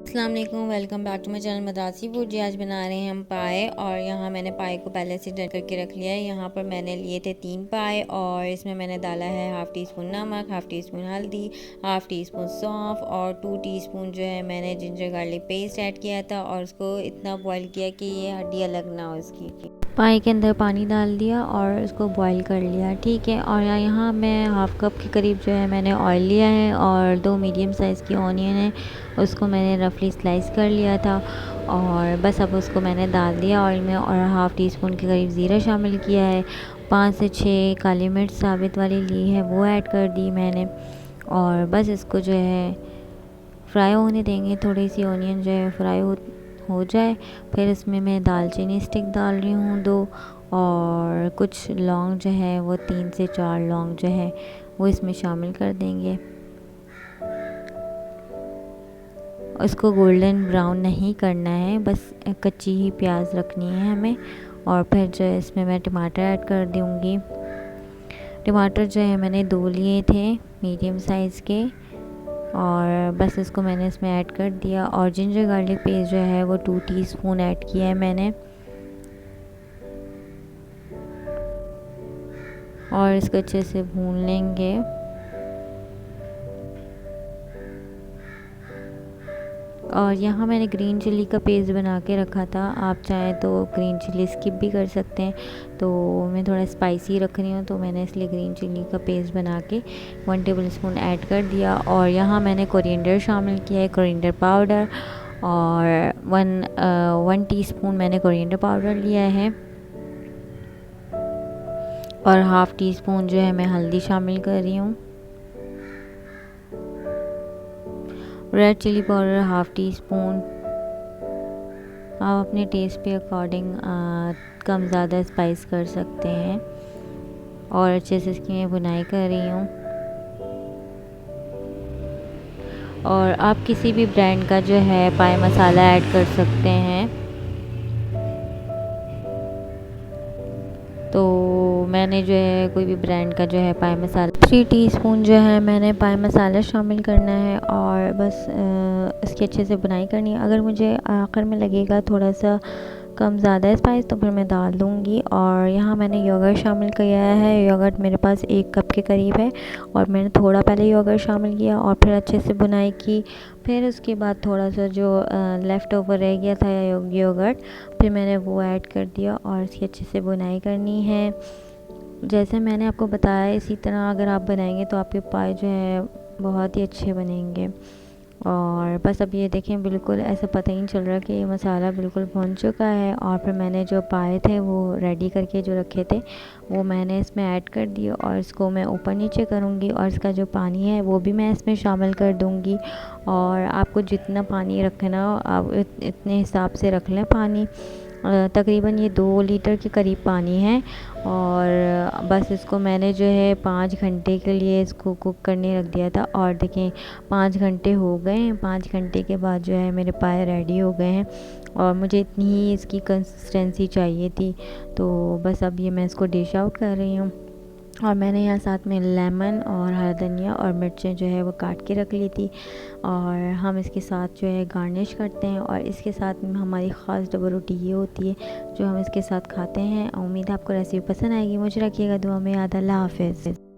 अस्सलाम वालेकुम, welcome back to my channel Madrasi food. जी आज बना रहे हैं हम पाए। और यहाँ मैंने पाए को पहले से डर करके रख लिया है। यहाँ पर मैंने लिए थे 3 पाए और इसमें मैंने डाला है हाफ़ टी स्पून नमक, हाफ़ टी स्पून हल्दी, हाफ़ टी स्पून सौंफ और 2 टीस्पून जो है मैंने जिंजर गार्लिक पेस्ट ऐड किया था और उसको इतना बॉईल किया कि ये हड्डी अलग ना हो इसकी। पाए के अंदर पानी डाल दिया और इसको बॉईल कर लिया, ठीक है। और यहाँ मैं हाफ़ कप के करीब जो है मैंने ऑयल लिया है और 2 मीडियम साइज़ की ऑनियन है, उसको मैंने रफली स्लाइस कर लिया था। और बस अब उसको मैंने डाल दिया ऑयल में और हाफ़ टी स्पून के करीब ज़ीरा शामिल किया है। 5 से 6 काली मिर्च साबित वाली ली है, वो ऐड कर दी मैंने। और बस इसको जो है फ्राई होने देंगे, थोड़ी सी ऑनियन जो है फ्राई हो जाए। फिर इसमें मैं दालचीनी स्टिक डाल रही हूँ 2 और कुछ लौंग जो है वो 3 से 4 लौंग जो है वो इसमें शामिल कर देंगे। इसको गोल्डन ब्राउन नहीं करना है, बस कच्ची ही प्याज रखनी है हमें। और फिर जो है इसमें मैं टमाटर ऐड कर दूँगी। टमाटर जो है मैंने 2 लिए थे मीडियम साइज़ के और बस इसको मैंने इसमें ऐड कर दिया। और जिंजर गार्लिक पेस्ट जो है वो 2 टीस्पून ऐड किया है मैंने। और इसको अच्छे से भून लेंगे। और यहाँ मैंने ग्रीन चिल्ली का पेस्ट बना के रखा था, आप चाहें तो ग्रीन चिल्ली स्किप भी कर सकते हैं। तो मैं थोड़ा स्पाइसी रख रही हूँ तो मैंने इसलिए ग्रीन चिल्ली का पेस्ट बना के 1 टेबलस्पून ऐड कर दिया। और यहाँ मैंने कोरिएंडर शामिल किया है, कोरिएंडर पाउडर। और 1 टीस्पून मैंने कोरिएंडर पाउडर लिया है और हाफ़ टी स्पून जो है मैं हल्दी शामिल कर रही हूँ। Red chilli powder half teaspoon. आप अपने टेस्ट पे अकॉर्डिंग कम ज़्यादा स्पाइस कर सकते हैं। और अच्छे से इसकी मैं बुनाई कर रही हूँ। और आप किसी भी ब्रांड का जो है पाए मसाला ऐड कर सकते हैं। तो मैंने जो है कोई भी ब्रांड का जो है पाए मसाला 3 टीस्पून जो है मैंने पाए मसाला शामिल करना है। और बस इसकी अच्छे से बुनाई करनी है। अगर मुझे आखिर में लगेगा थोड़ा सा कम ज़्यादा स्पाइस तो फिर मैं डाल दूँगी। और यहाँ मैंने योगर्ट शामिल किया है। योगर्ट मेरे पास 1 कप के करीब है और मैंने थोड़ा पहले योगर्ट शामिल किया और फिर अच्छे से बुनाई की। फिर उसके बाद थोड़ा सा जो लेफ़्ट ओवर रह गया था योगर्ट, फिर मैंने वो ऐड कर दिया और इसकी अच्छे से बुनाई करनी है। जैसे मैंने आपको बताया इसी तरह अगर आप बनाएंगे तो आपके पाए जो है बहुत ही अच्छे बनेंगे। और बस अब ये देखें, बिल्कुल ऐसा पता ही नहीं चल रहा कि ये मसाला बिल्कुल भुन चुका है। और फिर मैंने जो पाए थे वो रेडी करके जो रखे थे वो मैंने इसमें ऐड कर दिए और इसको मैं ऊपर नीचे करूँगी। और इसका जो पानी है वो भी मैं इसमें शामिल कर दूँगी। और आपको जितना पानी रखना हो आप इतने हिसाब से रख लें पानी। तकरीबन ये 2 लीटर के करीब पानी है। और बस इसको मैंने जो है 5 घंटे के लिए इसको कुक करने रख दिया था। और देखें 5 घंटे हो गए हैं। 5 घंटे के बाद जो है मेरे पाए रेडी हो गए हैं और मुझे इतनी ही इसकी कंसिस्टेंसी चाहिए थी। तो बस अब ये मैं इसको डिश आउट कर रही हूँ। और मैंने यहाँ साथ में लेमन और हरा धनिया और मिर्चें जो है वो काट के रख ली थी। और हम इसके साथ जो है गार्निश करते हैं। और इसके साथ में हमारी ख़ास डबल रोटी ये होती है जो हम इसके साथ खाते हैं। उम्मीद है आपको रेसिपी पसंद आएगी। मुझे रखिएगा दुआ में याद। अल्लाह हाफ़िज़।